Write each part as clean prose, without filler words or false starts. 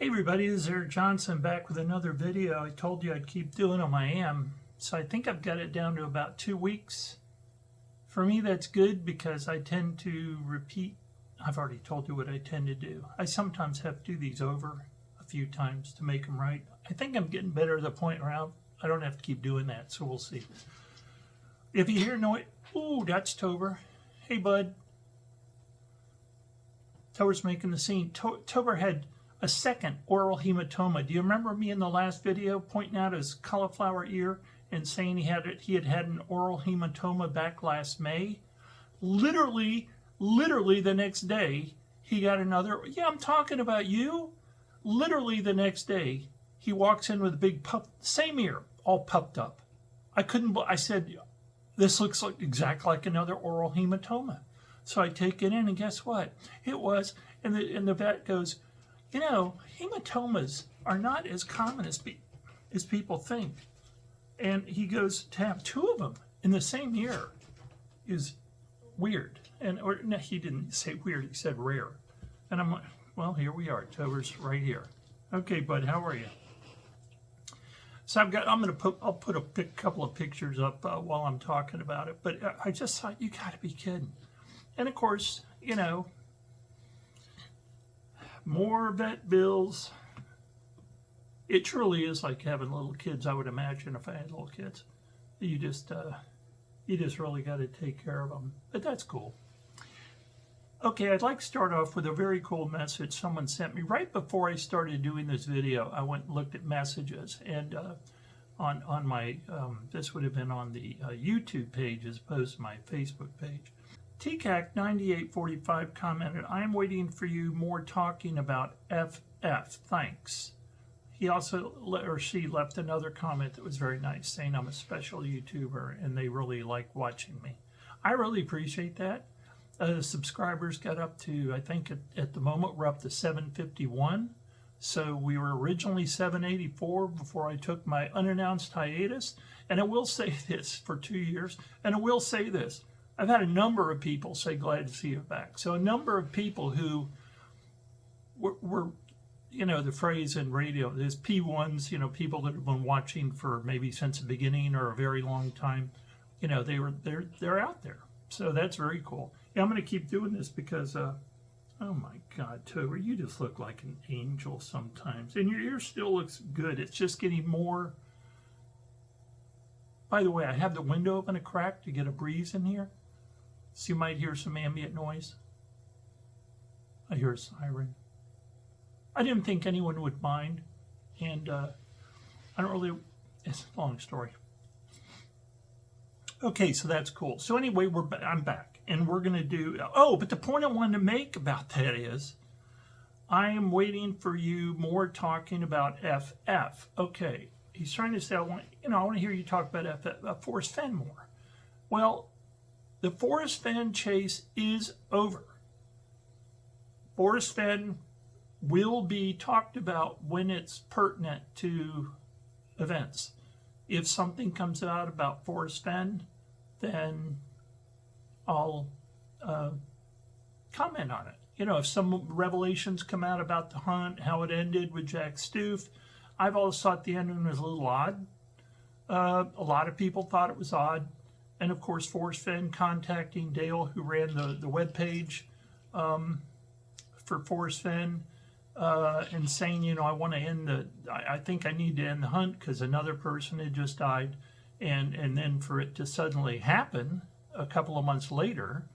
Hey everybody, this is Eric Johnson back with another video. I told you I'd keep doing them. I am. So I think I've got it down to about 2 weeks. For me that's good because I tend to repeat. I've already told you what I tend to do. I sometimes have to do these over a few times to make them right. I think I'm getting better to the point where I don't have to keep doing that, so we'll see. If you hear noise, ooh, that's Tober. Hey bud. Tober's making the scene. Tober had a second oral hematoma. Do you remember me in the last video pointing out his cauliflower ear and saying he had an oral hematoma back last May? Literally the next day, he got another. Yeah, I'm talking about you. Literally the next day, he walks in with a big puff, same ear, all puffed up. I said, this looks like exactly like another oral hematoma. So I take it in, and guess what? It was, and the vet goes, you know, hematomas are not as common as people think. And he goes, to have 2 of them in the same year is weird. No, he didn't say weird, he said rare. And I'm like, well, here we are. Tober's right here. Okay, bud, how are you? So I'll put a couple of pictures up while I'm talking about it. But I just thought, you got to be kidding. And of course, you know, more vet bills. It truly is like having little kids. I would imagine if I had little kids, you just really got to take care of them. But that's cool. Okay, I'd like to start off with a very cool message someone sent me right before I started doing this video. I went and looked at messages, and on my this would have been on the YouTube page as opposed to my Facebook page. TCAC9845 commented, I am waiting for you more talking about FF. Thanks. He also, or she, left another comment that was very nice, saying I'm a special YouTuber and they really like watching me. I really appreciate that. The subscribers got up to, I think at the moment we're up to 751. So we were originally 784 before I took my unannounced hiatus. And I will say this, for 2 years, and I will say this, I've had a number of people say glad to see you back. So a number of people who were, you know, the phrase in radio, there's P1s, you know, people that have been watching for maybe since the beginning or a very long time, you know, they're out there. So that's very cool. Yeah, I'm going to keep doing this because, oh my God, Tober, you just look like an angel sometimes. And your ear still looks good. It's just getting more. By the way, I have the window open a crack to get a breeze in here. So you might hear some ambient noise. I hear a siren. I didn't think anyone would mind. And I don't really, it's a long story. Okay, so that's cool. So anyway, I'm back. And we're going to do, oh, but the point I wanted to make about that is, I am waiting for you more talking about FF. Okay, he's trying to say, I want to hear you talk about Forrest Fenn more. Well, the Forrest Fenn chase is over. Forrest Fenn will be talked about when it's pertinent to events. If something comes out about Forrest Fenn, then I'll comment on it. You know, if some revelations come out about the hunt, how it ended with Jack Stoof, I've always thought the ending was a little odd. A lot of people thought it was odd. And of course, Forrest Fenn contacting Dale, who ran the webpage for Forrest Fenn, and saying, you know, I want to end I think I need to end the hunt because another person had just died. And then for it to suddenly happen a couple of months later,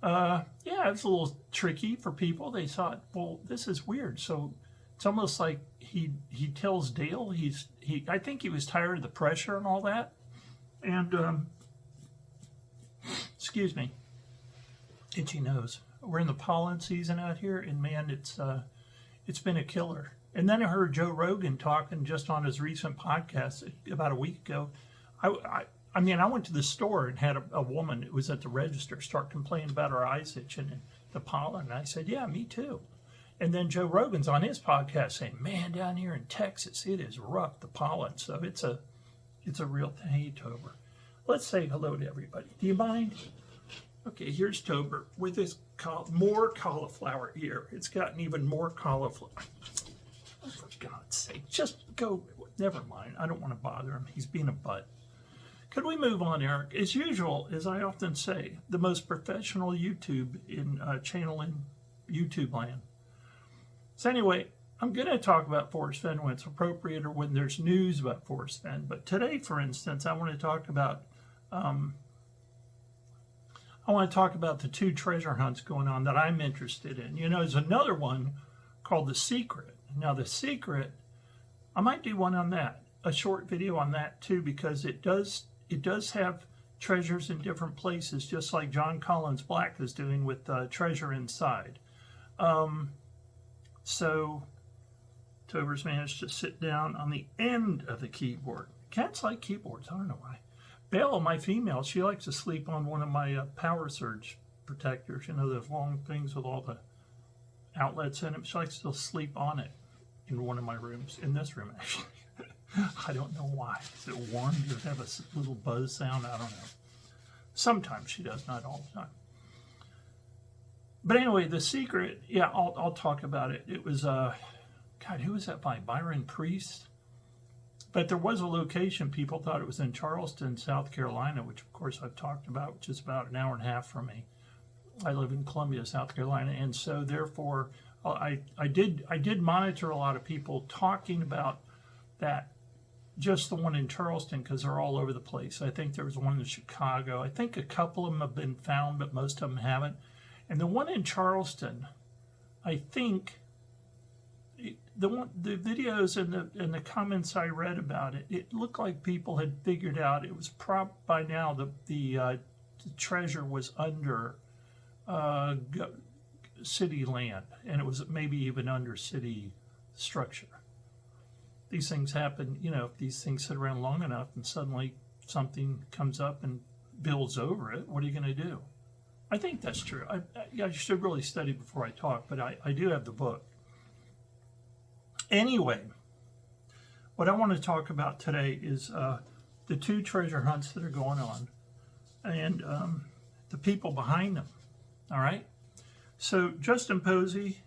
yeah, it's a little tricky for people. They thought, well, this is weird. So it's almost like he tells Dale I think he was tired of the pressure and all that. And excuse me, itchy nose. We're in the pollen season out here, and man, it's been a killer. And then I heard Joe Rogan talking just on his recent podcast about a week ago. I mean, I went to the store and had a woman that was at the register start complaining about her eyes itching and the pollen. And I said, yeah, me too. And then Joe Rogan's on his podcast saying, man, down here in Texas, it is rough, the pollen. So it's a real thing. Hey, Tober. Let's say hello to everybody. Do you mind? Okay, here's Tober with his more cauliflower ear. It's gotten even more cauliflower. Oh, for God's sake, just go. Never mind. I don't want to bother him. He's being a butt. Could we move on, Eric? As usual, as I often say, the most professional YouTube channel in YouTube land. So anyway, I'm going to talk about Forrest Fenn when it's appropriate or when there's news about Forrest Fenn. But today, for instance, I want to talk about the 2 treasure hunts going on that I'm interested in. You know, there's another one called The Secret. Now, The Secret, I might do one on that, a short video on that too, because it does have treasures in different places, just like John Collins Black is doing with Treasure Inside. So Tober's managed to sit down on the end of the keyboard. Cats like keyboards, I don't know why. Belle, my female, she likes to sleep on one of my power surge protectors. You know, those long things with all the outlets in them. She likes to sleep on it in one of my rooms, in this room actually. I don't know why. Is it warm? Does it have a little buzz sound? I don't know. Sometimes she does, not all the time. But anyway, The Secret, yeah, I'll talk about it. It was, God, who was that by? Byron Priest? But there was a location, people thought it was in Charleston, South Carolina, which of course I've talked about, which is about an hour and a half from me. I live in Columbia, South Carolina, and so therefore I did monitor a lot of people talking about that, just the one in Charleston, because they're all over the place. I think there was one in Chicago. I think a couple of them have been found, but most of them haven't. And the one in Charleston, I think the videos and the comments I read about it, it looked like people had figured out it was by now the treasure was under city land, and it was maybe even under city structure. These things happen, you know, if these things sit around long enough and suddenly something comes up and builds over it, what are you going to do? I think that's true. I should really study before I talk, but I do have the book. Anyway, what I want to talk about today is the 2 treasure hunts that are going on and the people behind them. All right? So Justin Posey,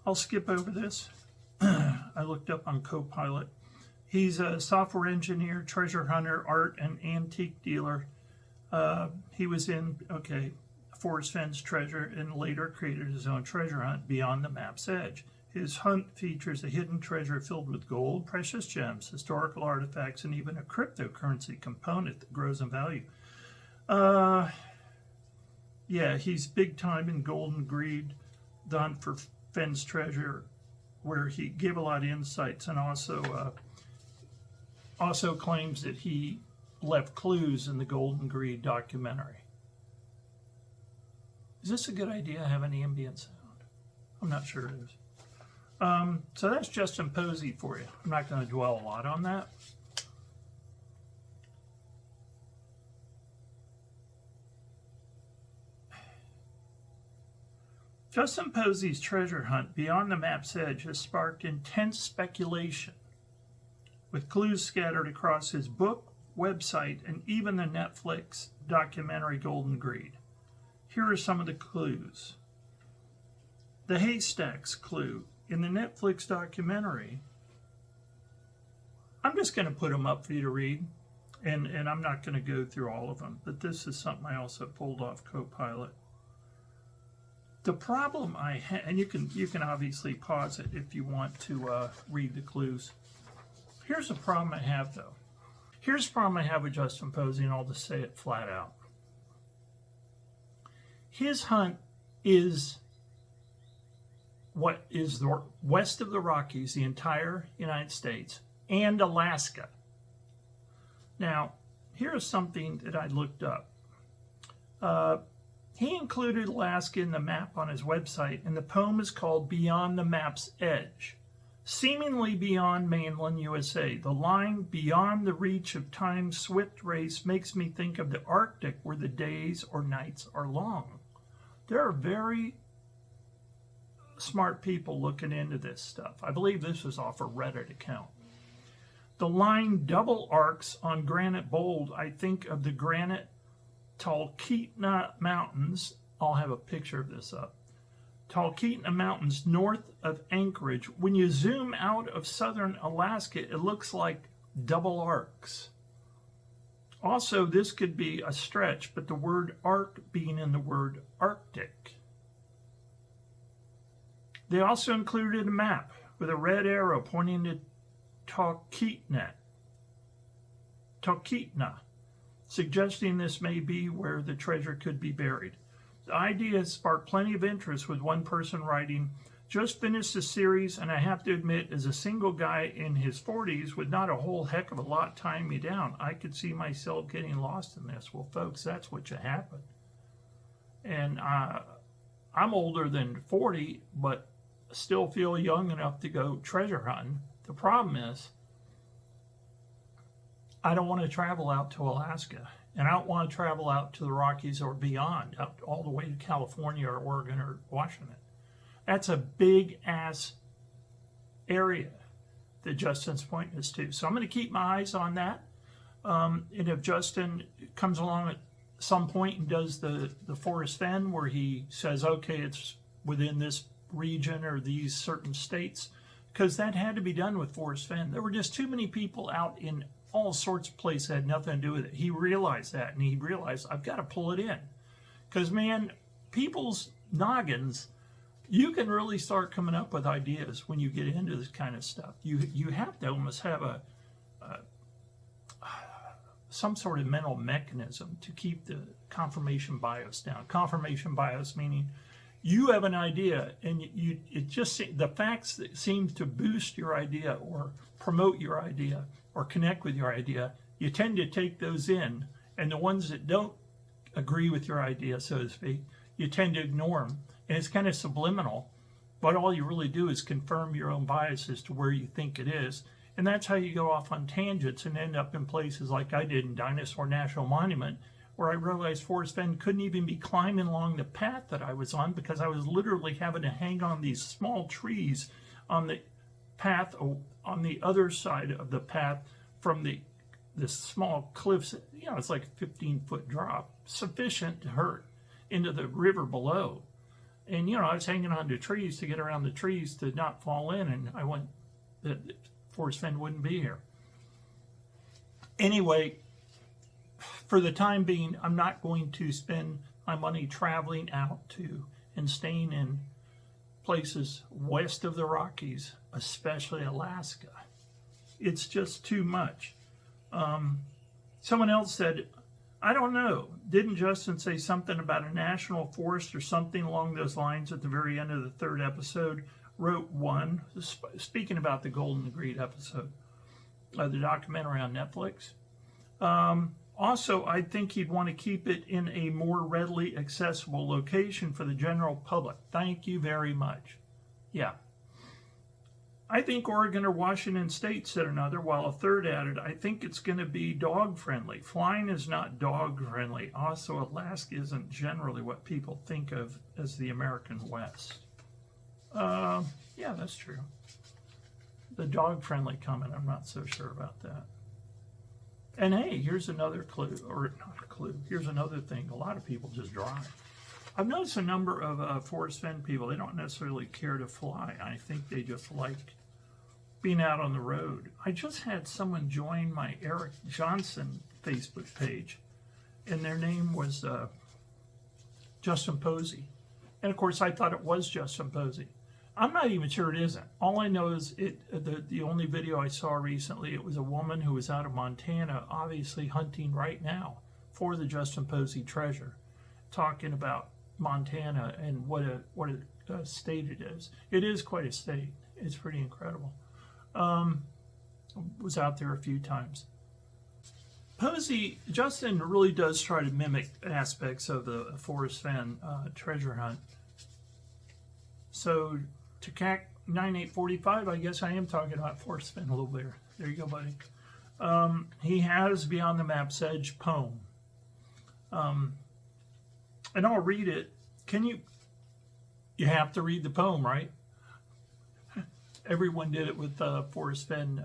I'll skip over this. I looked up on Copilot. He's a software engineer, treasure hunter, art and antique dealer. He was in, Forrest Fenn's treasure and later created his own treasure hunt, Beyond the Map's Edge. His hunt features a hidden treasure filled with gold, precious gems, historical artifacts, and even a cryptocurrency component that grows in value. Yeah, he's big time in Golden Greed, the hunt for Fenn's treasure, where he gave a lot of insights, and also claims that he left clues in the Golden Greed documentary. Is this a good idea, have an ambient sound? I'm not sure it is. So that's Justin Posey for you. I'm not going to dwell a lot on that. Justin Posey's treasure hunt, Beyond the Map's Edge, has sparked intense speculation, with clues scattered across his book, website, and even the Netflix documentary Golden Greed. Here are some of the clues. The haystacks clue. In the Netflix documentary, I'm just going to put them up for you to read, and I'm not going to go through all of them, but this is something I also pulled off Copilot. The problem I have, and you can obviously pause it if you want to read the clues. Here's the problem I have, though. Here's the problem I have with Justin Posey, and I'll just say it flat out. His hunt is what is the west of the Rockies, the entire United States, and Alaska. Now, here's something that I looked up. He included Alaska in the map on his website, and the poem is called Beyond the Map's Edge. Seemingly beyond mainland USA, the line beyond the reach of time's swift race makes me think of the Arctic, where the days or nights are long. There are very smart people looking into this stuff. I believe this was off a Reddit account. The line double arcs on granite bold. I think of the granite Talkeetna Mountains. I'll have a picture of this up. Talkeetna Mountains north of Anchorage. When you zoom out of southern Alaska, it looks like double arcs. Also, this could be a stretch, but the word arc being in the word Arctic. They also included a map with a red arrow pointing to Talkeetna, suggesting this may be where the treasure could be buried. The idea has sparked plenty of interest, with one person writing, "Just finished the series, and I have to admit, as a single guy in his 40s with not a whole heck of a lot tying me down, I could see myself getting lost in this." Well, folks, that's what should happen. And I'm older than 40, but still feel young enough to go treasure hunting. The problem is, I don't want to travel out to Alaska, and I don't want to travel out to the Rockies or beyond, out all the way to California or Oregon or Washington. That's a big ass area that Justin's pointing us to. So I'm going to keep my eyes on that. And if Justin comes along at some point and does the Forrest Fenn, where he says, okay, it's within this region or these certain states, because that had to be done with Forrest Fenn. There were just too many people out in all sorts of places that had nothing to do with it. He realized that, and he realized, I've got to pull it in. Because, man, people's noggins, you can really start coming up with ideas when you get into this kind of stuff. You have to almost have some sort of mental mechanism to keep the confirmation bias down. Confirmation bias meaning you have an idea, and the facts that seem to boost your idea or promote your idea or connect with your idea, you tend to take those in, and the ones that don't agree with your idea, so to speak, you tend to ignore them. And it's kind of subliminal, but all you really do is confirm your own bias as to where you think it is. And that's how you go off on tangents and end up in places like I did in Dinosaur National Monument, where I realized Forrest Fenn couldn't even be climbing along the path that I was on, because I was literally having to hang on these small trees on the path on the other side of the path from this small cliffs. You know, it's like a 15-foot drop, sufficient to hurt, into the river below. And, you know, I was hanging on to trees to get around the trees to not fall in, and I went that Forrest Fenn wouldn't be here. Anyway, for the time being, I'm not going to spend my money traveling out to and staying in places west of the Rockies, especially Alaska. It's just too much. Someone else said, I don't know, didn't Justin say something about a national forest or something along those lines at the very end of the third episode? Wrote one, speaking about the Golden Greed episode, the documentary on Netflix. Also, I think he'd want to keep it in a more readily accessible location for the general public. Thank you very much. Yeah. I think Oregon or Washington State, said another, while a third added, I think it's going to be dog-friendly. Flying is not dog-friendly. Also, Alaska isn't generally what people think of as the American West. Yeah, that's true. The dog-friendly comment, I'm not so sure about that. And hey, here's another clue, or not a clue, here's another thing. A lot of people just drive. I've noticed a number of Forrest Fenn people, they don't necessarily care to fly. I think they just like being out on the road. I just had someone join my Eric Johnson Facebook page, and their name was Justin Posey. And of course, I thought it was Justin Posey. I'm not even sure it isn't. All I know is the only video I saw recently, it was a woman who was out of Montana, obviously hunting right now for the Justin Posey treasure, talking about Montana and what a state it is. It is quite a state. It's pretty incredible. Was out there a few times. Posey, Justin really does try to mimic aspects of the Forrest Fenn treasure hunt. So to CAC 9845, I guess I am talking about Forrest Fenn a little bit. There you go, buddy. He has Beyond the Map's Edge poem. And I'll read it. You have to read the poem, right? Everyone did it with Forrest Fenn,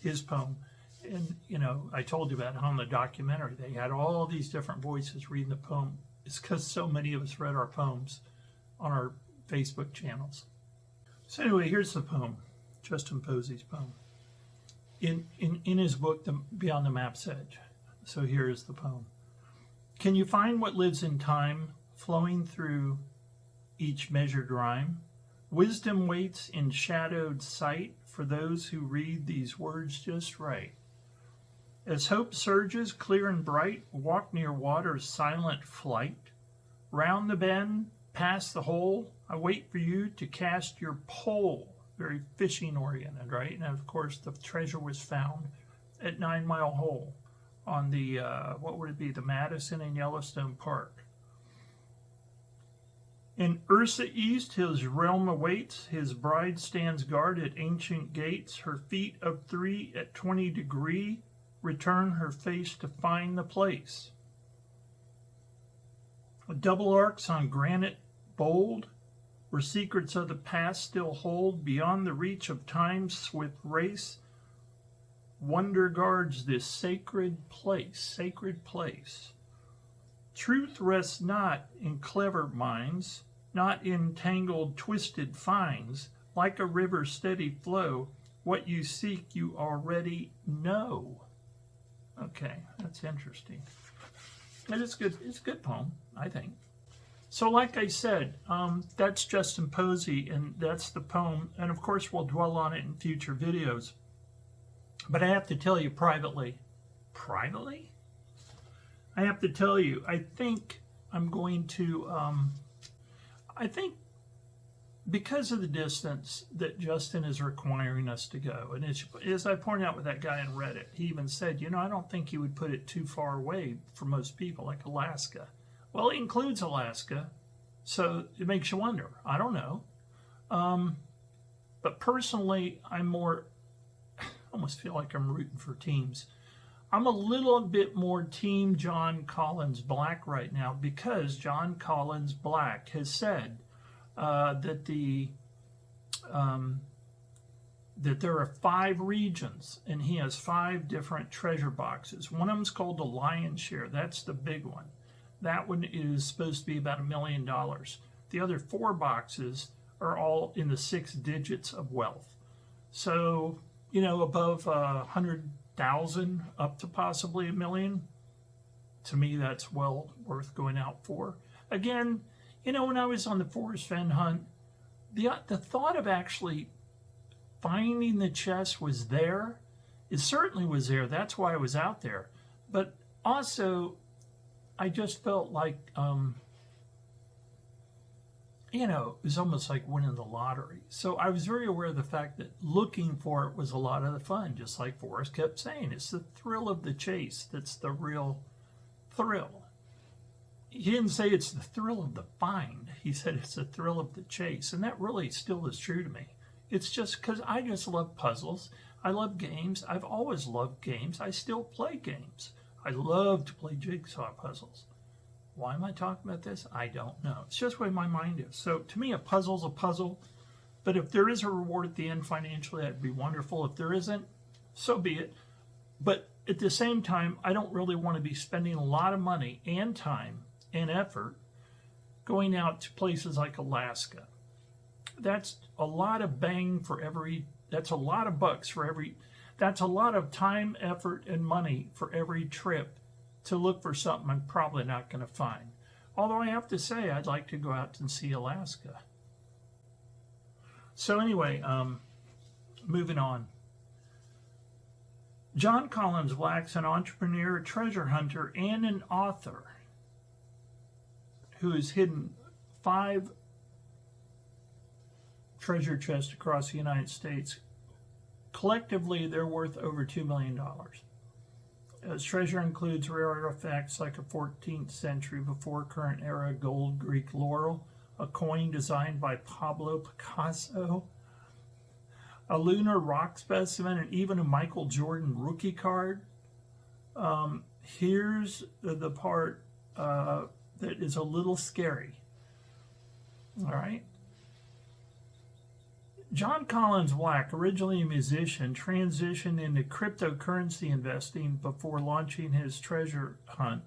his poem. And, you know, I told you about it on the documentary. They had all these different voices reading the poem. is because so many of us read our poems on our Facebook channels. So anyway, here's the poem, Justin Posey's poem, in his book, Beyond the Map's Edge. So here is the poem. Can you find what lives in time, flowing through each measured rhyme? Wisdom waits in shadowed sight for those who read these words just right. As hope surges clear and bright, walk near water's silent flight. Round the bend, past the hole, I wait for you to cast your pole. Very fishing oriented, right? And of course the treasure was found at 9 Mile Hole on the, what would it be, the Madison and Yellowstone Park. In Ursa East his realm awaits, his bride stands guard at ancient gates, her feet of 3 at 20 degree, return her face to find the place. Double arcs on granite bold, where secrets of the past still hold, beyond the reach of time's swift race, wonder guards this sacred place, Truth rests not in clever minds, not in tangled, twisted finds. Like a river's steady flow, what you seek you already know. Okay, that's interesting. And it's good. It's a good poem, I think. So like I said, that's Justin Posey, and that's the poem. And of course, we'll dwell on it in future videos. But I have to tell you privately, I have to tell you, I think I'm going to, I think because of the distance that Justin is requiring us to go, and as I pointed out with that guy in Reddit, he even said, you know, I don't think he would put it too far away for most people, like Alaska. Well, it includes Alaska, so it makes you wonder. I don't know. But personally, I'm more, I almost feel like I'm rooting for teams. I'm a little bit more team John Collins Black right now, because John Collins Black has said that there are 5 regions, and he has 5 different treasure boxes. One of them is called the Lion's Share. That's the big one. That one is supposed to be about $1 million. The other 4 boxes are all in the 6 digits of wealth. So, you know, above 100,000 up to possibly $1 million. To me, that's well worth going out for. Again, you know, when I was on the Forrest Fenn hunt, the thought of actually finding the chest was there. It certainly was there. That's why I was out there. But also, I just felt like, you know, it was almost like winning the lottery. So I was very aware of the fact that looking for it was a lot of the fun, just like Forrest kept saying. It's the thrill of the chase that's the real thrill. He didn't say it's the thrill of the find. He said it's the thrill of the chase. And that really still is true to me. It's just because I just love puzzles. I love games. I've always loved games. I still play games. I love to play jigsaw puzzles. Why am I talking about this? I don't know. It's just the way my mind is. So to me, a puzzle's a puzzle. But if there is a reward at the end financially, that'd be wonderful. If there isn't, so be it. But at the same time, I don't really want to be spending a lot of money and time and effort going out to places like Alaska. That's a lot of bang for every, that's a lot of bucks for every, that's a lot of time, effort, and money for every trip to look for something I'm probably not going to find. Although I have to say, I'd like to go out and see Alaska. So anyway, moving on. John Collins Black's an entrepreneur, a treasure hunter, and an author who has hidden 5 treasure chests across the United States. Collectively, they're worth over $2 million. His treasure includes rare artifacts like a 14th century before current era gold Greek laurel, a coin designed by Pablo Picasso, a lunar rock specimen, and even a Michael Jordan rookie card. Here's the part that is a little scary. All right. John Collins Black, originally a musician, transitioned into cryptocurrency investing before launching his treasure hunt.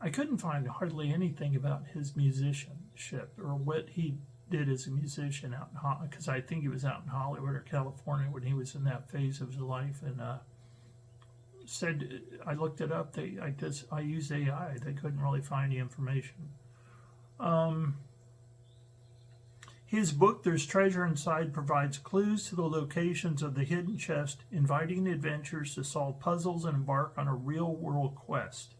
I couldn't find hardly anything about his musicianship or what he did as a musician out in Hollywood, because I think he was out in Hollywood or California when he was in that phase of his life. And said, I looked it up. I used AI. They couldn't really find the information. His book, There's Treasure Inside, provides clues to the locations of the hidden chest, inviting adventurers to solve puzzles and embark on a real-world quest.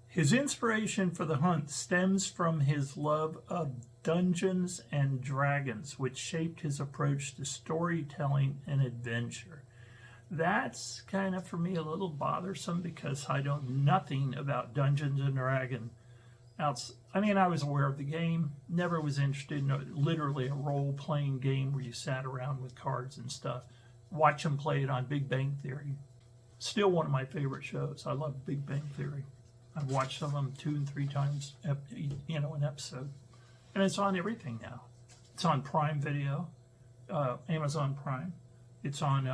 His inspiration for the hunt stems from his love of Dungeons and Dragons, which shaped his approach to storytelling and adventure. That's kind of, for me, a little bothersome because I know nothing about Dungeons and Dragons. I mean, I was aware of the game, never was interested in literally a role-playing game where you sat around with cards and stuff. Watch them play it on Big Bang Theory. Still one of my favorite shows. I love Big Bang Theory. I've watched some of them 2 and 3 times, an episode. And it's on everything now. It's on Prime Video, Amazon Prime. It's on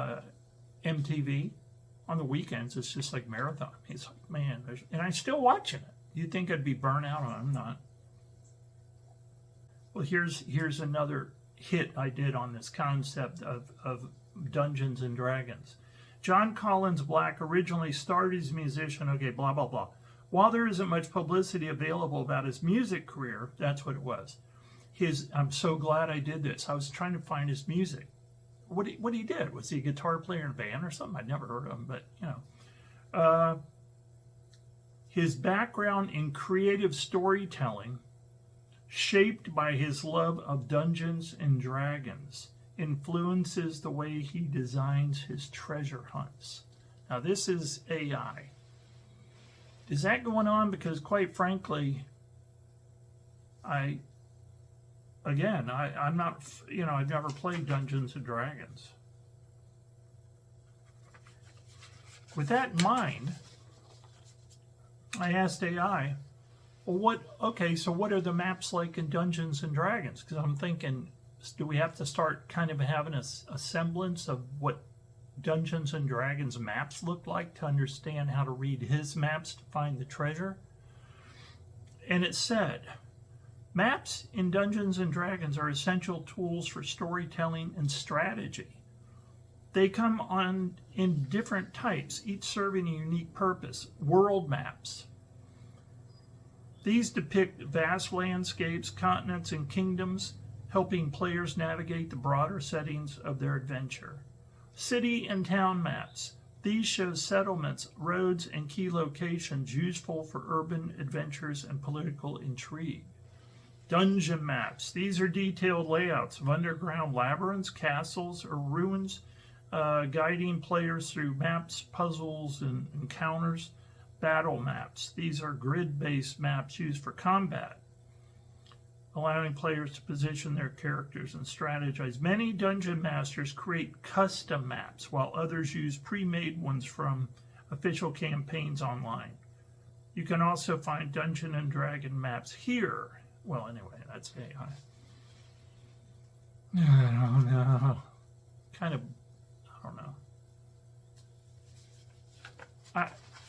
MTV. On the weekends, it's just like marathon. It's like, man, and I'm still watching it. You'd think I'd be burnt out on it. I'm not. Well, here's another hit I did on this concept of Dungeons and Dragons. John Collins Black originally started as a musician, okay, blah, blah, blah. While there isn't much publicity available about his music career, that's what it was. I'm so glad I did this. I was trying to find his music. What he did, was he a guitar player in a band or something? I'd never heard of him, but his background in creative storytelling, shaped by his love of Dungeons and Dragons, influences the way he designs his treasure hunts. Now this is AI. Is that going on? Because quite frankly, I'm not, I've never played Dungeons and Dragons. With that in mind, I asked AI, well, so what are the maps like in Dungeons and Dragons? Because I'm thinking, do we have to start kind of having a semblance of what Dungeons and Dragons maps look like to understand how to read his maps to find the treasure? And it said, maps in Dungeons and Dragons are essential tools for storytelling and strategy. They come on in different types, each serving a unique purpose. World maps. These depict vast landscapes, continents, and kingdoms, helping players navigate the broader settings of their adventure. City and town maps. These show settlements, roads, and key locations useful for urban adventures and political intrigue. Dungeon maps. These are detailed layouts of underground labyrinths, castles, or ruins, guiding players through maps, puzzles, and encounters. Battle maps. These are grid-based maps used for combat, allowing players to position their characters and strategize. Many dungeon masters create custom maps, while others use pre-made ones from official campaigns online. You can also find Dungeon and Dragon maps here. Well, anyway, that's AI. I don't know. I don't know.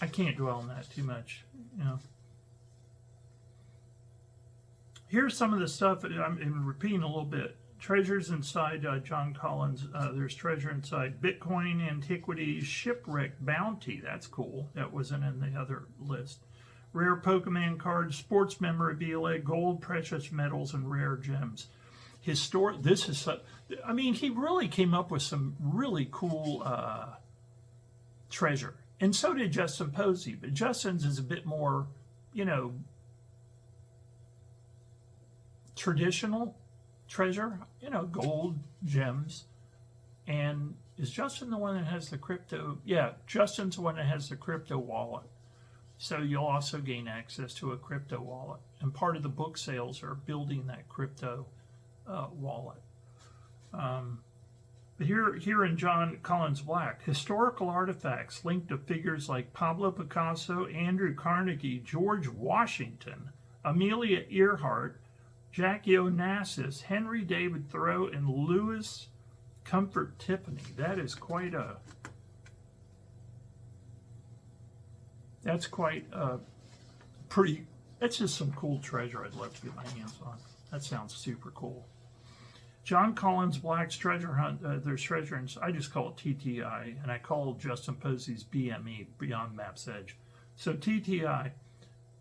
I can't dwell on that too much, Here's some of the stuff that I'm repeating a little bit. Treasures inside John Collins. There's treasure inside Bitcoin, antiquities, shipwreck, bounty. That's cool. That wasn't in the other list. Rare Pokemon cards, sports memorabilia, gold, precious metals, and rare gems. He really came up with some really cool treasure. And so did Justin Posey. But Justin's is a bit more, traditional treasure, gold, gems. And is Justin the one that has the crypto? Yeah, Justin's the one that has the crypto wallet. So you'll also gain access to a crypto wallet. And part of the book sales are building that crypto wallet. But here in John Collins Black, historical artifacts linked to figures like Pablo Picasso, Andrew Carnegie, George Washington, Amelia Earhart, Jackie Onassis, Henry David Thoreau, and Louis Comfort Tiffany. That is quite a That's quite pretty. That's just some cool treasure I'd love to get my hands on. That sounds super cool. John Collins Black's treasure hunt. There's treasure, and I just call it TTI, and I call Justin Posey's BME, Beyond Map's Edge. So TTI,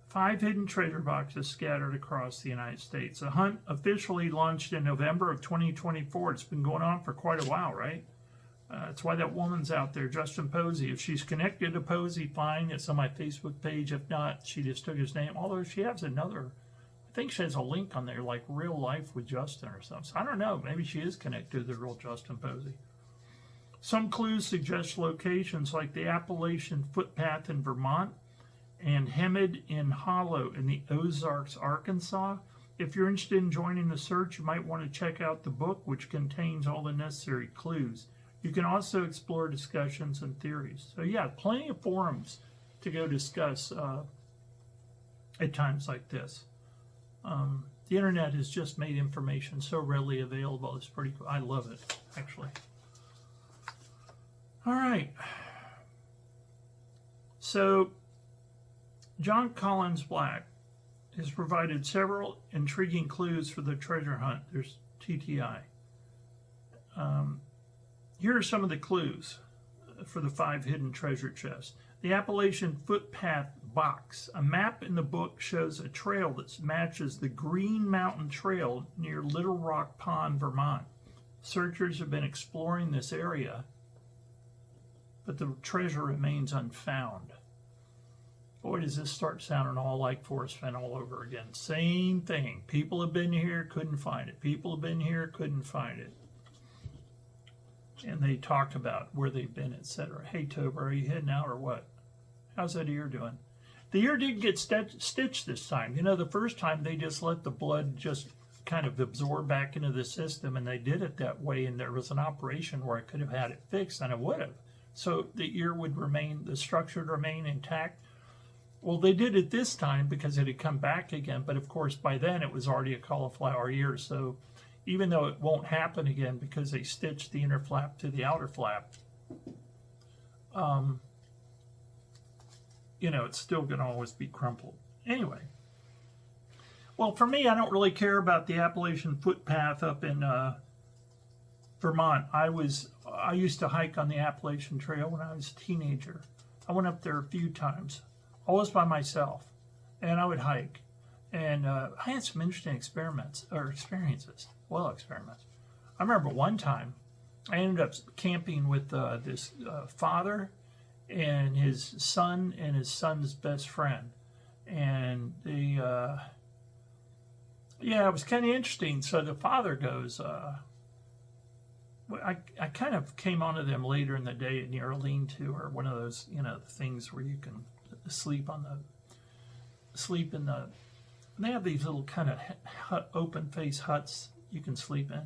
5 hidden treasure boxes scattered across the United States. The hunt officially launched in November of 2024. It's been going on for quite a while, right? That's why that woman's out there, Justin Posey. If she's connected to Posey, fine. It's on my Facebook page. If not, she just took his name. Although she has another, I think she has a link on there, like Real Life with Justin or something. So I don't know. Maybe she is connected to the real Justin Posey. Some clues suggest locations like the Appalachian Footpath in Vermont and Hemed in Hollow in the Ozarks, Arkansas. If you're interested in joining the search, you might want to check out the book, which contains all the necessary clues. You can also explore discussions and theories. So yeah, plenty of forums to go discuss at times like this. The internet has just made information so readily available. It's pretty cool. I love it, actually. All right. So John Collins Black has provided several intriguing clues for the treasure hunt. There's TTI. Here are some of the clues for the 5 hidden treasure chests. The Appalachian Footpath box. A map in the book shows a trail that matches the Green Mountain Trail near Little Rock Pond, Vermont. Searchers have been exploring this area, but the treasure remains unfound. Boy, does this start sounding all like Forrest Fenn all over again. Same thing. People have been here, couldn't find it. People have been here, couldn't find it. And they talked about where they've been, etc. Hey, Tober, are you heading out or what? How's that ear doing? The ear didn't get stitched this time. You know, the first time they just let the blood just kind of absorb back into the system, and they did it that way, and there was an operation where I could have had it fixed, and I would have. So the ear would remain, the structure would remain intact. Well, they did it this time because it had come back again, but of course by then it was already a cauliflower ear, so even though it won't happen again because they stitched the inner flap to the outer flap, you know, it's still going to always be crumpled. Anyway, well, for me, I don't really care about the Appalachian Footpath up in Vermont. I used to hike on the Appalachian Trail when I was a teenager. I went up there a few times, always by myself, and I would hike. And I had some interesting experiences. I remember one time I ended up camping with this father and his son and his son's best friend. And yeah, it was kind of interesting. So the father goes, I kind of came onto them later in the day near a lean-to or one of those, you know, things where you can sleep in the, they have these little kind of open face huts you can sleep in.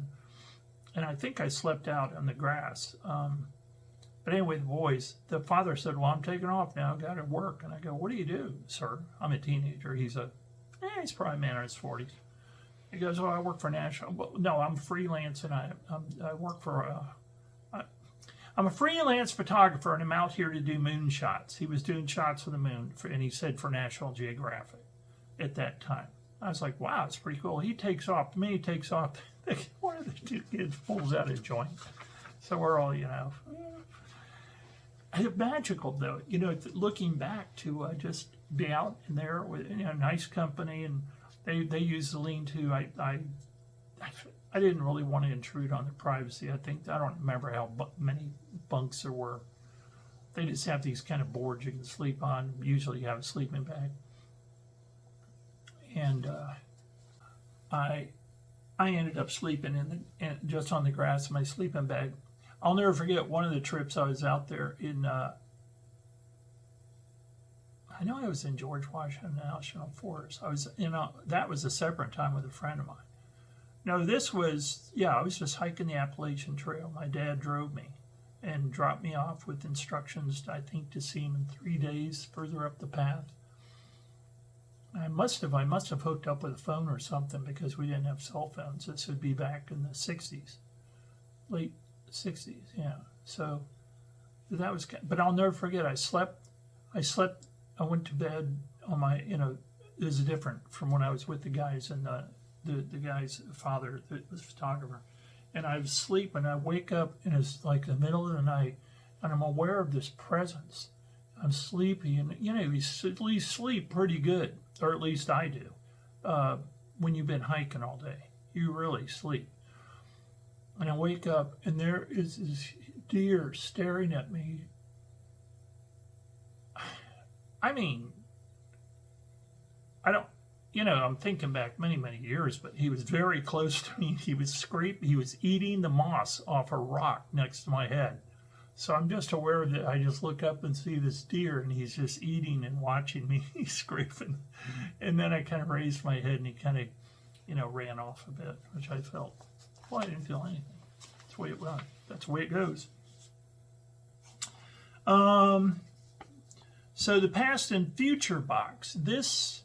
And I think I slept out on the grass. But anyway, the father said, well, I'm taking off now. I've got to work. And I go, what do you do, sir? I'm a teenager. He's probably a man in his 40s. He goes, oh, I work for National. Well, no, I'm freelance, and I work for I'm a freelance photographer, and I'm out here to do moon shots. He was doing shots of the moon, and he said for National Geographic at that time. I was like, wow, it's pretty cool. He takes off. To me, he takes off. One of the 2 kids pulls out a joint. So we're all, you know. It's magical, though, you know, looking back to just be out in there with, you know, nice company, and they use the lean-to. I didn't really want to intrude on their privacy. I don't remember how many bunks there were. They just have these kind of boards you can sleep on. Usually you have a sleeping bag. And I ended up sleeping just on the grass in my sleeping bag. I'll never forget one of the trips I was out there in, I know I was in George Washington National Forest. That was a separate time with a friend of mine. No, this was, I was just hiking the Appalachian Trail. My dad drove me and dropped me off with instructions, I think, to see him in 3 days further up the path. I must have hooked up with a phone or something because we didn't have cell phones. This would be back in the 60s, late 60s, yeah. So that was, but I'll never forget, I slept I went to bed on my, it was different from when I was with the guys and the guy's father, the photographer. And I was asleep, and I wake up, and it's like the middle of the night, and I'm aware of this presence. I'm sleepy, and you sleep pretty good, or at least I do. When you've been hiking all day, you really sleep. And I wake up, and there is this deer staring at me. I mean, I'm thinking back many, many years, but he was very close to me. He was eating the moss off a rock next to my head. So I'm just aware that I just look up and see this deer, and he's just eating and watching me. He's scraping. And then I kind of raised my head, and he kind of, ran off a bit, which I felt, well, I didn't feel anything. That's the way it went. That's the way it goes. So the past and future box. This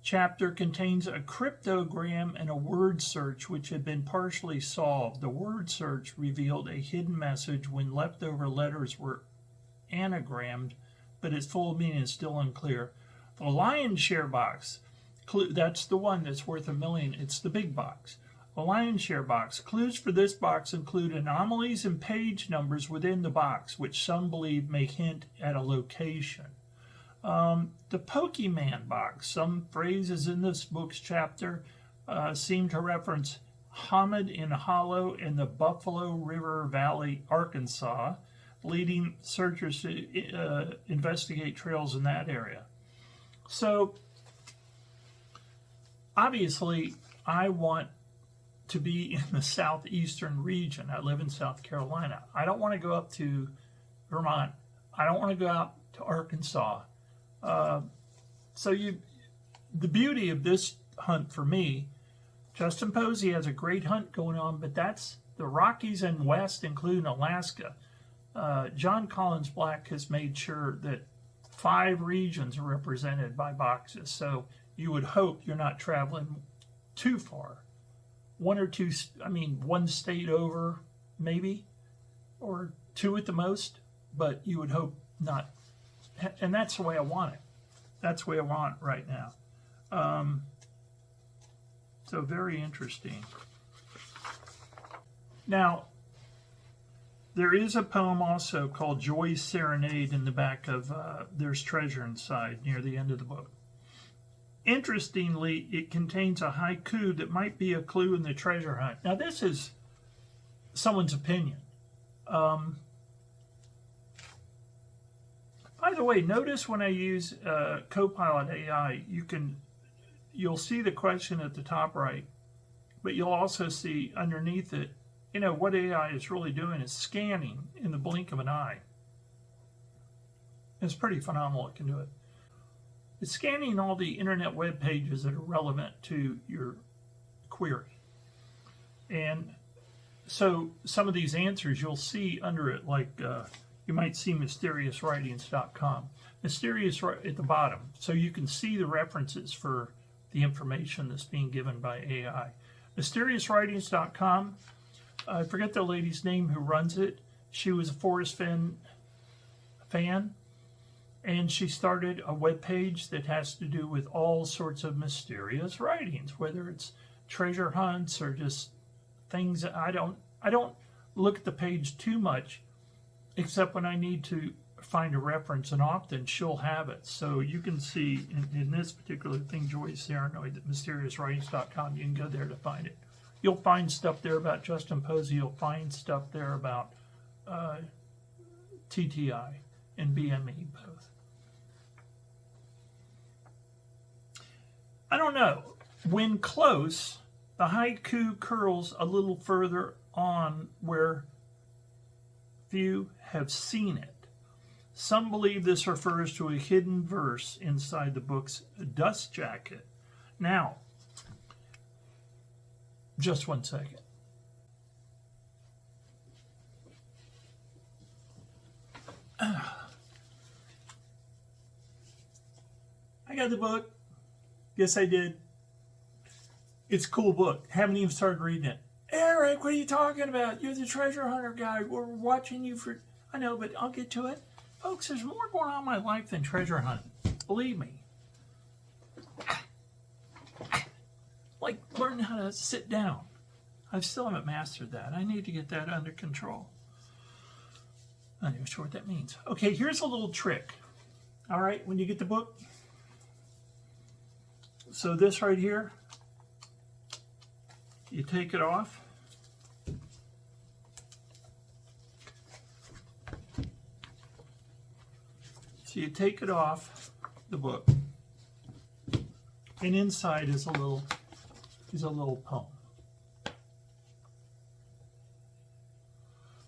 chapter contains a cryptogram and a word search which had been partially solved. The word search revealed a hidden message when leftover letters were anagrammed, but its full meaning is still unclear. The lion's share box, that's the one that's worth $1 million. It's the big box. The lion's share box. Clues for this box include anomalies and page numbers within the box, which some believe may hint at a location. The Pokemon box. Some phrases in this book's chapter seem to reference Hamid in Hollow in the Buffalo River Valley, Arkansas, leading searchers to investigate trails in that area. So, obviously, I want to be in the southeastern region. I live in South Carolina. I don't want to go up to Vermont. I don't want to go out to Arkansas. The beauty of this hunt for me, Justin Posey has a great hunt going on, but that's the Rockies and West, including Alaska. John Collins Black has made sure that 5 regions are represented by boxes. So you would hope you're not traveling too far. One state over, maybe, or 2 at the most, but you would hope not. And that's the way I want it. That's the way I want it right now. So very interesting. Now, there is a poem also called Joy's Serenade in the back of There's Treasure Inside, near the end of the book. Interestingly, it contains a haiku that might be a clue in the treasure hunt. Now, this is someone's opinion. By the way, notice when I use Copilot AI, you'll see the question at the top right, but you'll also see underneath it, what AI is really doing is scanning in the blink of an eye. It's pretty phenomenal. It can do it. It's scanning all the internet web pages that are relevant to your query. And so some of these answers you'll see under it, like you might see mysteriouswritings.com. Mysterious right at the bottom, so you can see the references for the information that's being given by AI. Mysteriouswritings.com, I forget the lady's name who runs it. She was a Forrest Fenn fan, and she started a web page that has to do with all sorts of mysterious writings, whether it's treasure hunts or just things that I don't look at the page too much, except when I need to find a reference, and often she'll have it. So you can see in this particular thing, Joy's Serenade at mysteriouswritings.com, you can go there to find it. You'll find stuff there about Justin Posey. You'll find stuff there about TTI and BME both. I don't know. When close, the haiku curls a little further on where few have seen it. Some believe this refers to a hidden verse inside the book's dust jacket. Now, just one second. I got the book. Yes, I did. It's a cool book. Haven't even started reading it. Eric, what are you talking about? You're the treasure hunter guy. We're watching you for... I know, but I'll get to it. Folks, there's more going on in my life than treasure hunting. Believe me. Like, learn how to sit down. I still haven't mastered that. I need to get that under control. I'm not even sure what that means. Okay, here's a little trick. All right, when you get the book. So this right here, you take it off. So you take it off the book, and inside is a little poem.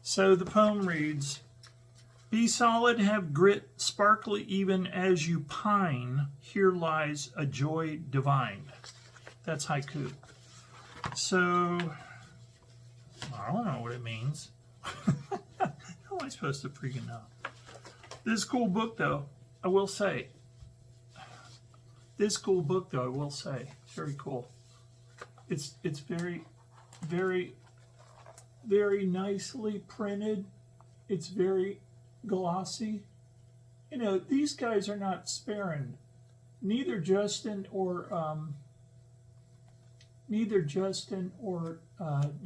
So the poem reads, "Be solid, have grit, sparkly even as you pine, here lies a joy divine." That's haiku. So, I don't know what it means. How am I supposed to freaking know? This cool book, though, I will say. It's very cool. It's very, very, very nicely printed. It's very glossy. You know, these guys are not sparing. Neither Justin or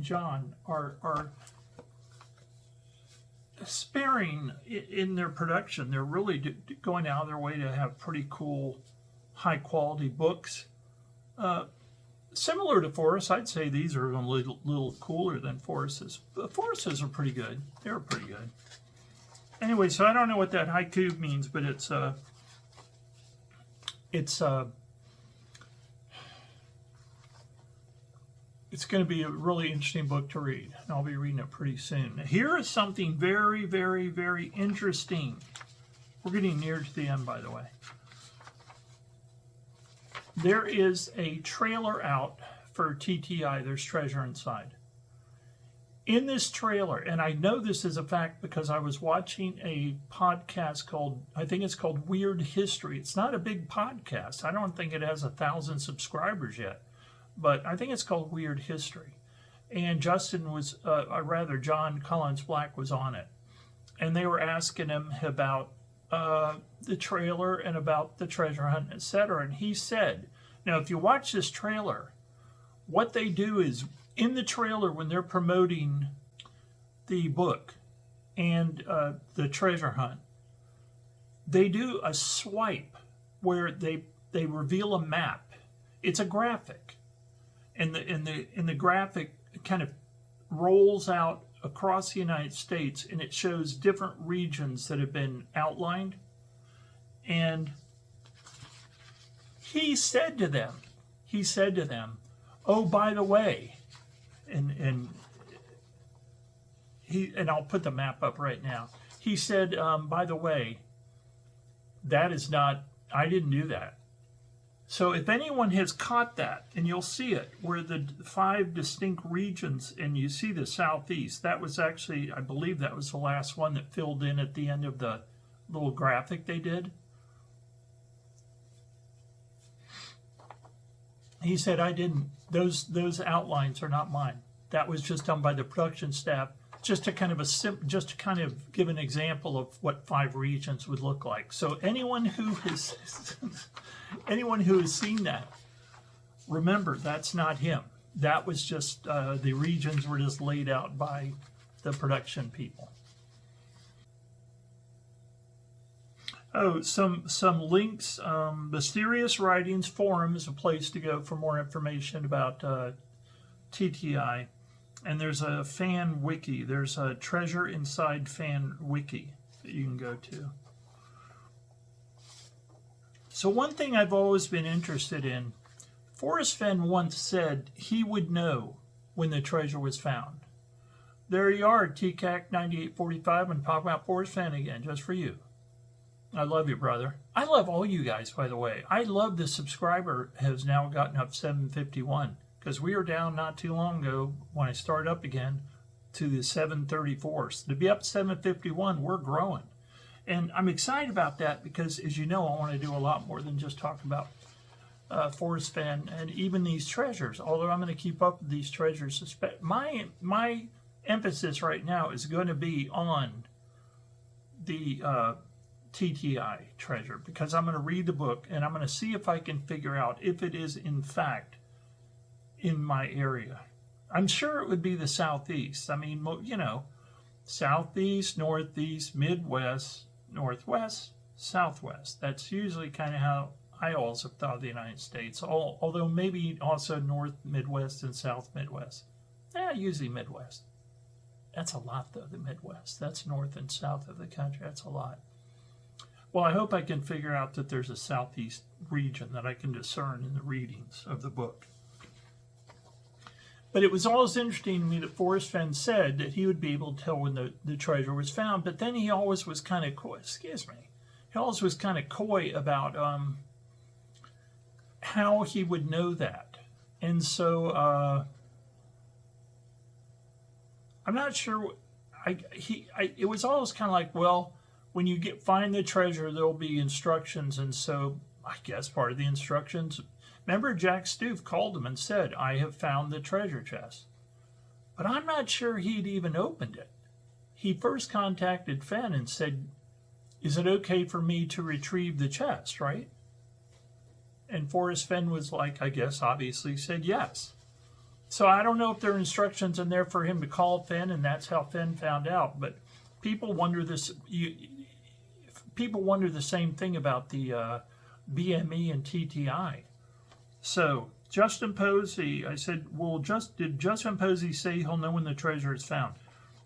John are sparing in their production. They're really going out of their way to have pretty cool, high quality books. Similar to Forrest, I'd say these are a little cooler than Forrest's. Forrest's are pretty good. They were pretty good. Anyway, so I don't know what that haiku means, but it's going to be a really interesting book to read, and I'll be reading it pretty soon. Now, here is something very, very, very interesting. We're getting near to the end, by the way. There is a trailer out for TTI. There's treasure inside. In this trailer, and I know this is a fact because I was watching a podcast called, I think it's called Weird History. It's not a big podcast. I don't think it has 1,000 subscribers yet, but I think it's called Weird History. And Justin was, John Collins Black was on it. And they were asking him about the trailer and about the treasure hunt, etc. And he said, now if you watch this trailer, what they do is in the trailer when they're promoting the book and the treasure hunt, they do a swipe where they reveal a map. It's a graphic, and the graphic kind of rolls out across the United States, and it shows different regions that have been outlined. And he said to them, "Oh, by the way," and I'll put the map up right now. He said, "By the way, that is not, I didn't do that." So if anyone has caught that, and you'll see it, where the 5 distinct regions, and you see the southeast, that was actually, I believe that was the last one that filled in at the end of the little graphic they did. He said, "I didn't, those outlines are not mine. That was just done by the production staff, just to kind of give an example of what 5 regions would look like." So anyone who has seen that, remember that's not him. That was just the regions were just laid out by the production people. Oh, some links. Mysterious Writings Forum is a place to go for more information about TTI. And there's a fan wiki. There's a Treasure Inside fan wiki that you can go to. So one thing I've always been interested in, Forrest Fenn once said he would know when the treasure was found. There you are, TCAC 9845, and talking about Forrest Fenn again, just for you. I love you, brother. I love all you guys, by the way. I love the subscriber has now gotten up 751, because we were down not too long ago when I started up again to the 734. So to be up 751, we're growing. And I'm excited about that because, as you know, I want to do a lot more than just talk about Forrest Fenn and even these treasures, although I'm going to keep up with these treasures. My emphasis right now is going to be on the TTI treasure, because I'm going to read the book and I'm going to see if I can figure out if it is in fact in my area. I'm sure it would be the southeast. I mean, you know, southeast, northeast, midwest, northwest, southwest. That's usually kind of how I always have thought of the United States, although maybe also north Midwest and south Midwest. Usually Midwest. That's a lot, though, the Midwest. That's north and south of the country. That's a lot. Well, I hope I can figure out that there's a southeast region that I can discern in the readings of the book. But it was always interesting to me that Forrest Fenn said that he would be able to tell when the treasure was found, but then he always was kind of coy. He always was kind of coy about how he would know that. And so I'm not sure. It was always kind of like, well, when you find the treasure, there'll be instructions. And so I guess part of the instructions, remember Jack Stoof called him and said, I have found the treasure chest. But I'm not sure he'd even opened it. He first contacted Fenn and said, is it okay for me to retrieve the chest, right? And Forrest Fenn was like, I guess, obviously said yes. So I don't know if there are instructions in there for him to call Fenn, and that's how Fenn found out. But people wonder this. People wonder the same thing about the BME and TTI. So Justin Posey, I said, well, did Justin Posey say he'll know when the treasure is found?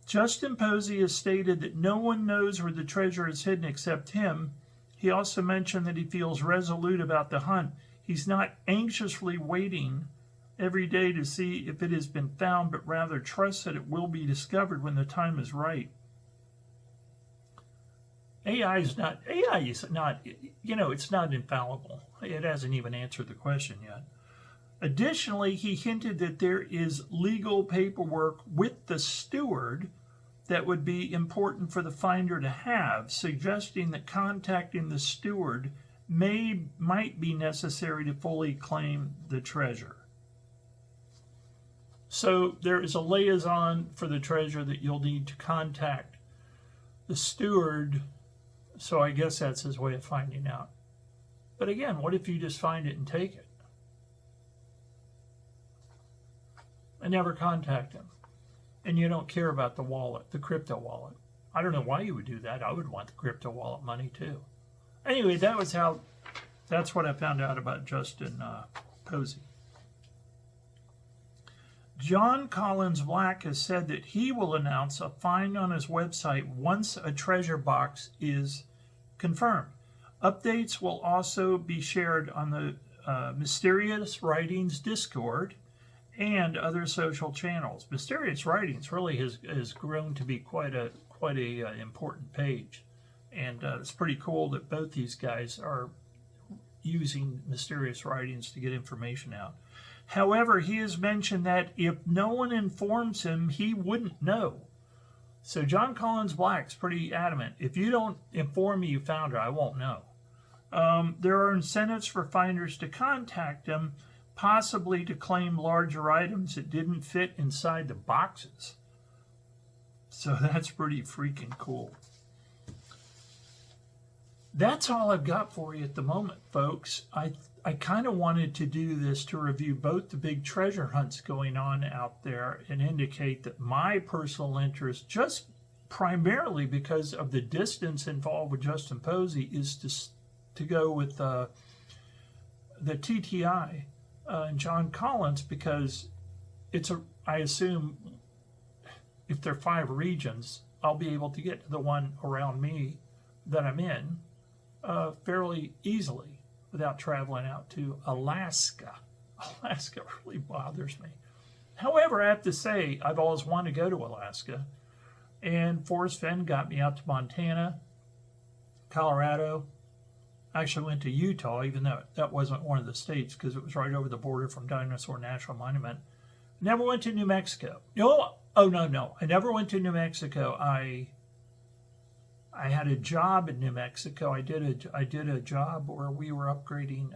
Justin Posey has stated that no one knows where the treasure is hidden except him. He also mentioned that he feels resolute about the hunt. He's not anxiously waiting every day to see if it has been found, but rather trusts that it will be discovered when the time is right. AI is not, it's not infallible. It hasn't even answered the question yet. Additionally, he hinted that there is legal paperwork with the steward that would be important for the finder to have, suggesting that contacting the steward might be necessary to fully claim the treasure. So there is a liaison for the treasure that you'll need to contact the steward. So I guess that's his way of finding out. But again, what if you just find it and take it? And never contact him. And you don't care about the wallet, the crypto wallet. I don't know why you would do that. I would want the crypto wallet money too. Anyway, that's what I found out about Justin Posey. John Collins Black has said that he will announce a find on his website once a treasure box is confirmed. Updates will also be shared on the Mysterious Writings Discord and other social channels. Mysterious Writings really has grown to be quite a important page, and it's pretty cool that both these guys are using Mysterious Writings to get information out. However, he has mentioned that if no one informs him, he wouldn't know. So John Collins Black's pretty adamant. If you don't inform me you found her, I won't know. There are incentives for finders to contact him, possibly to claim larger items that didn't fit inside the boxes. So that's pretty freaking cool. That's all I've got for you at the moment, folks. I kind of wanted to do this to review both the big treasure hunts going on out there and indicate that my personal interest, just primarily because of the distance involved with Justin Posey, is to go with the TTI and John Collins, because I assume if there are 5 regions, I'll be able to get to the one around me that I'm in fairly easily without traveling out to Alaska. Alaska really bothers me. However, I have to say, I've always wanted to go to Alaska, and Forrest Fenn got me out to Montana, Colorado. I actually went to Utah, even though that wasn't one of the states, because it was right over the border from Dinosaur National Monument. Never went to New Mexico. No, I never went to New Mexico. I had a job in New Mexico. I did a job where we were upgrading,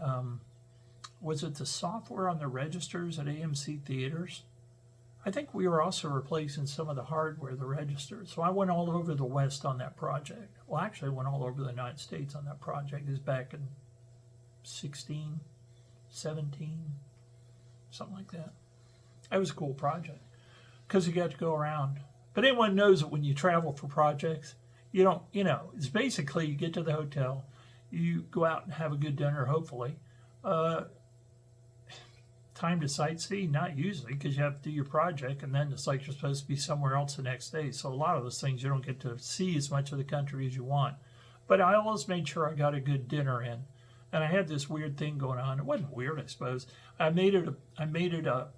was it the software on the registers at AMC theaters? I think we were also replacing some of the hardware, the registers. So I went all over the West on that project. Well, actually, I went all over the United States on that project. It was back in 16, 17, something like that. That was a cool project because you got to go around. But anyone knows that when you travel for projects, you don't, it's basically you get to the hotel, you go out and have a good dinner, hopefully. Time to sightsee, not usually, because you have to do your project, and then it's like you're supposed to be somewhere else the next day. So a lot of those things you don't get to see as much of the country as you want. But I always made sure I got a good dinner in, and I had this weird thing going on. It wasn't weird, I suppose. I made it a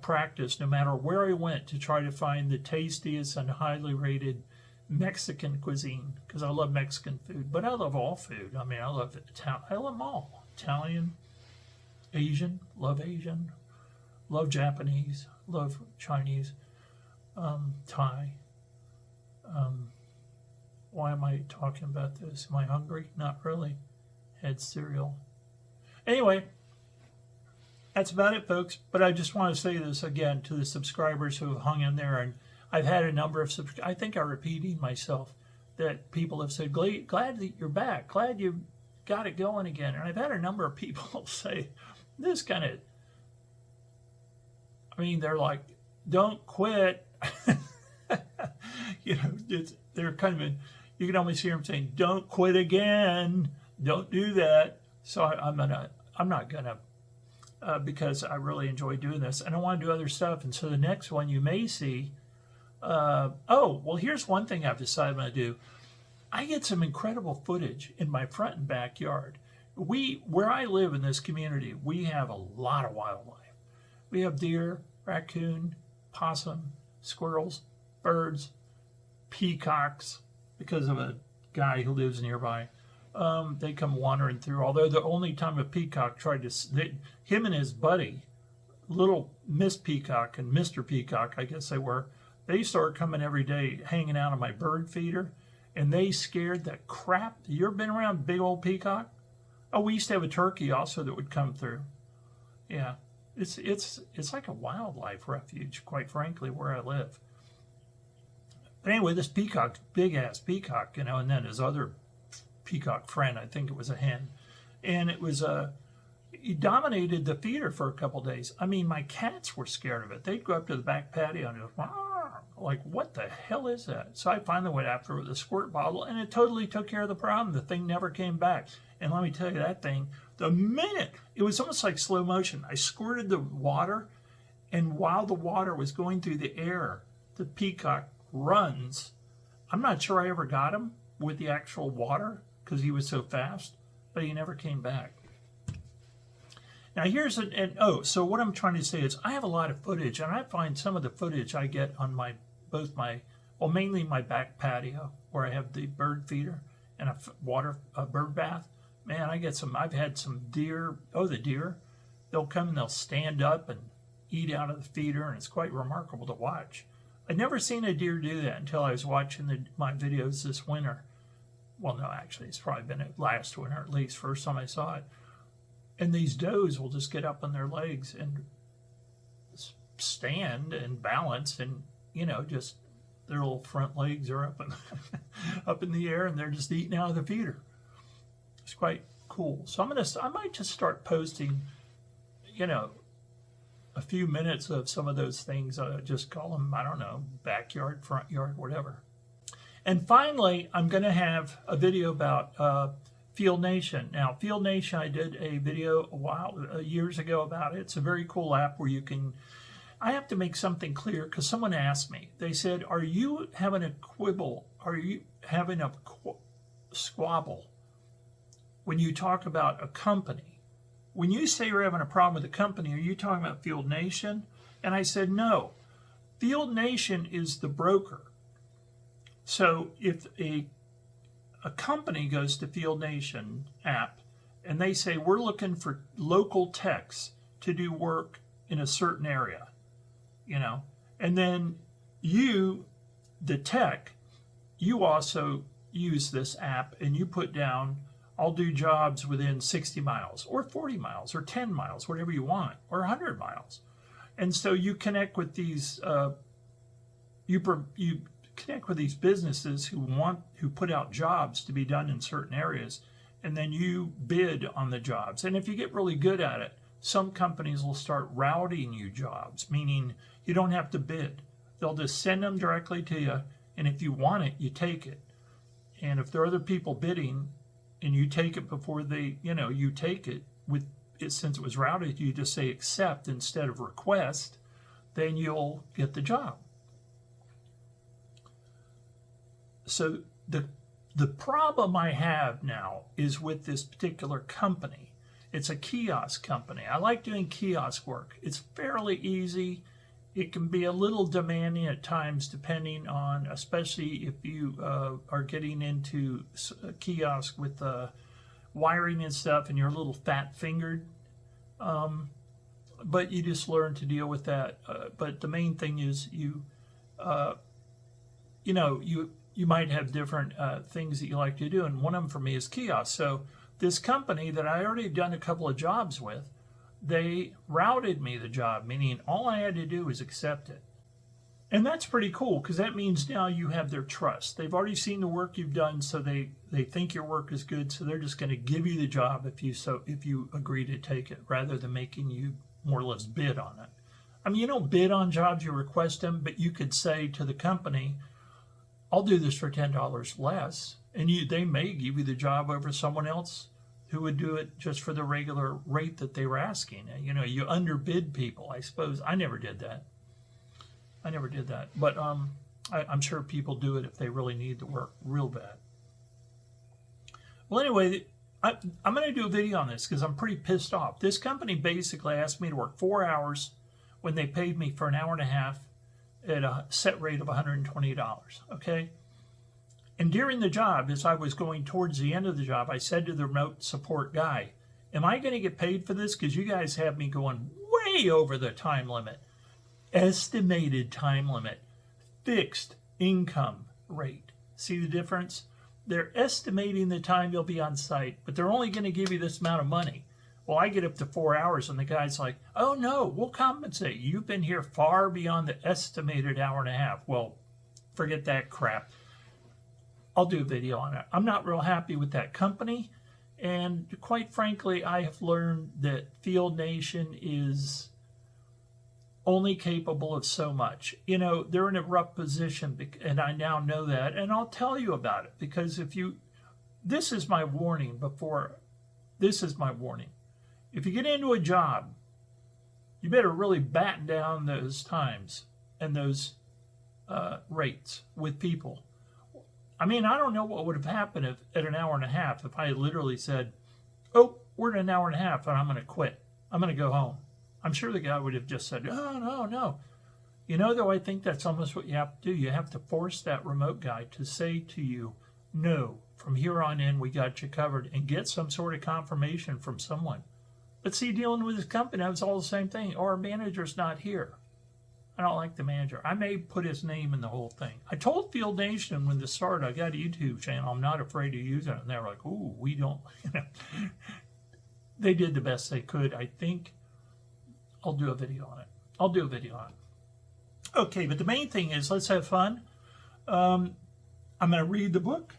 practice, no matter where I went, to try to find the tastiest and highly rated Mexican cuisine, because I love Mexican food, but I love all food. I mean, I love Italian. I love them all. Italian, Asian, love Japanese, love Chinese, Thai. Why am I talking about this? Am I hungry? Not really. Had cereal. Anyway, that's about it, folks. But I just want to say this again to the subscribers who have hung in there. And I've had a number of I think I'm repeating myself, that people have said, glad that you're back. Glad you got it going again. And I've had a number of people say this kind of, they're like, don't quit. They're kind of, you can almost hear them saying, don't quit again. Don't do that. So I'm not gonna, because I really enjoy doing this, and I want to do other stuff. And so the next one you may see, here's one thing I've decided I'm going to do. I get some incredible footage in my front and backyard. Where I live in this community, we have a lot of wildlife. We have deer, raccoon, possum, squirrels, birds, peacocks, because of a guy who lives nearby. They come wandering through, although the only time a peacock tried to, him and his buddy, little Miss Peacock and Mr. Peacock, I guess they started coming every day, hanging out on my bird feeder, and they scared the crap. You ever been around big old peacock? Oh, we used to have a turkey also that would come through. Yeah, it's like a wildlife refuge, quite frankly, where I live. But anyway, this peacock, big ass peacock, and then his other peacock friend, I think it was a hen, and it was he dominated the feeder for a couple days. My cats were scared of it. They'd go up to the back patio and just, like, what the hell is that? So I finally went after it with a squirt bottle, and it totally took care of the problem. The thing never came back. And let me tell you, that thing, the minute, it was almost like slow motion. I squirted the water, and while the water was going through the air, the peacock runs. I'm not sure I ever got him with the actual water because he was so fast, but he never came back. Now so what I'm trying to say is I have a lot of footage, and I find some of the footage I get on mainly my back patio where I have the bird feeder and a bird bath. Man, I've had some deer. Oh, the deer, they'll come and they'll stand up and eat out of the feeder, and it's quite remarkable to watch. I'd never seen a deer do that until I was watching my videos this winter. Well, no, actually, it's probably been last winter, at least, first time I saw it. And these does will just get up on their legs and stand and balance, and just their little front legs are up in the air, and they're just eating out of the feeder. It's quite cool. So I might just start posting, a few minutes of some of those things. Just call them, I don't know, backyard, front yard, whatever. And finally, I'm going to have a video about Field Nation. Now, Field Nation, I did a video years ago about it. It's a very cool app where I have to make something clear because someone asked me. They said, are you having a quibble? Are you having a squabble when you talk about a company? When you say you're having a problem with a company, are you talking about Field Nation? And I said, no. Field Nation is the broker. So if a company goes to Field Nation app and they say, we're looking for local techs to do work in a certain area, and then you, the tech, you also use this app and you put down, I'll do jobs within 60 miles or 40 miles or 10 miles, whatever you want, or 100 miles. And so you connect with these you connect with these businesses who put out jobs to be done in certain areas, and then you bid on the jobs. And if you get really good at it, some companies will start routing you jobs, meaning you don't have to bid. They'll just send them directly to you, and if you want it, you take it. And if there are other people bidding and you take it before they, you take it with it, since it was routed, you just say accept instead of request, then you'll get the job. So the problem I have now is with this particular company. It's a kiosk company. I like doing kiosk work. It's fairly easy. It can be a little demanding at times, depending on, especially if you are getting into a kiosk with wiring and stuff, and you're a little fat-fingered. But you just learn to deal with that. But the main thing is you might have different things that you like to do, and one of them for me is kiosk. So this company that I already done a couple of jobs with, they routed me the job, meaning all I had to do was accept it. And that's pretty cool, because that means now you have their trust. They've already seen the work you've done, so they think your work is good, so they're just going to give you the job if you agree to take it, rather than making you more or less bid on it. I mean, you don't bid on jobs, you request them, but you could say to the company, I'll do this for $10 less, and they may give you the job over someone else who would do it just for the regular rate that they were asking. You underbid people, I suppose. I never did that. But I'm sure people do it if they really need the work real bad. Well, anyway, I'm going to do a video on this because I'm pretty pissed off. This company basically asked me to work 4 hours when they paid me for an hour and a half at a set rate of $120, okay? And during the job, as I was going towards the end of the job, I said to the remote support guy, am I going to get paid for this? Because you guys have me going way over the time limit. Estimated time limit. Fixed income rate. See the difference? They're estimating the time you'll be on site, but they're only going to give you this amount of money. Well, I get up to 4 hours, and the guy's like, oh, no, we'll compensate. You've been here far beyond the estimated hour and a half. Well, forget that crap. I'll do a video on it. I'm not real happy with that company, and quite frankly, I have learned that Field Nation is only capable of so much. They're in a rough position, and I now know that, and I'll tell you about it, because this is my warning. If you get into a job, you better really batten down those times and those rates with people. I mean, I don't know what would have happened if at an hour and a half if I had literally said, oh, we're at an hour and a half and I'm going to quit. I'm going to go home. I'm sure the guy would have just said, oh, no. Though, I think that's almost what you have to do. You have to force that remote guy to say to you, no, from here on in, we got you covered, and get some sort of confirmation from someone. But see, dealing with this company, it was all the same thing. Our manager's not here. I don't like the manager. I may put his name in the whole thing. I told Field Nation when this started, I got a YouTube channel. I'm not afraid to use it. And they're like, ooh, we don't. They did the best they could. I think I'll do a video on it. Okay, but the main thing is, let's have fun. I'm going to read the book.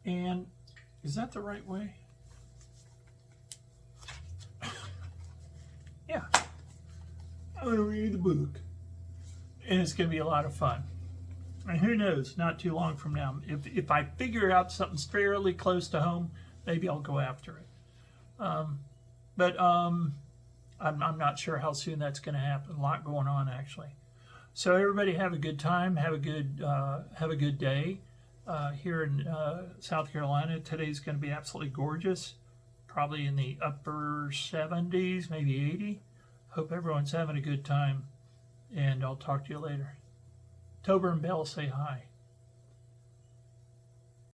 And is that the right way? Yeah. I'm going to read the book. And it's going to be a lot of fun. And who knows, not too long from now, if I figure out something fairly close to home, maybe I'll go after it. But I'm not sure how soon that's going to happen. A lot going on, actually. So everybody have a good time. Have a good day. Here in South Carolina, today's going to be absolutely gorgeous. Probably in the upper 70s, maybe 80. Hope everyone's having a good time. And I'll talk to you later. Tober and Belle say hi.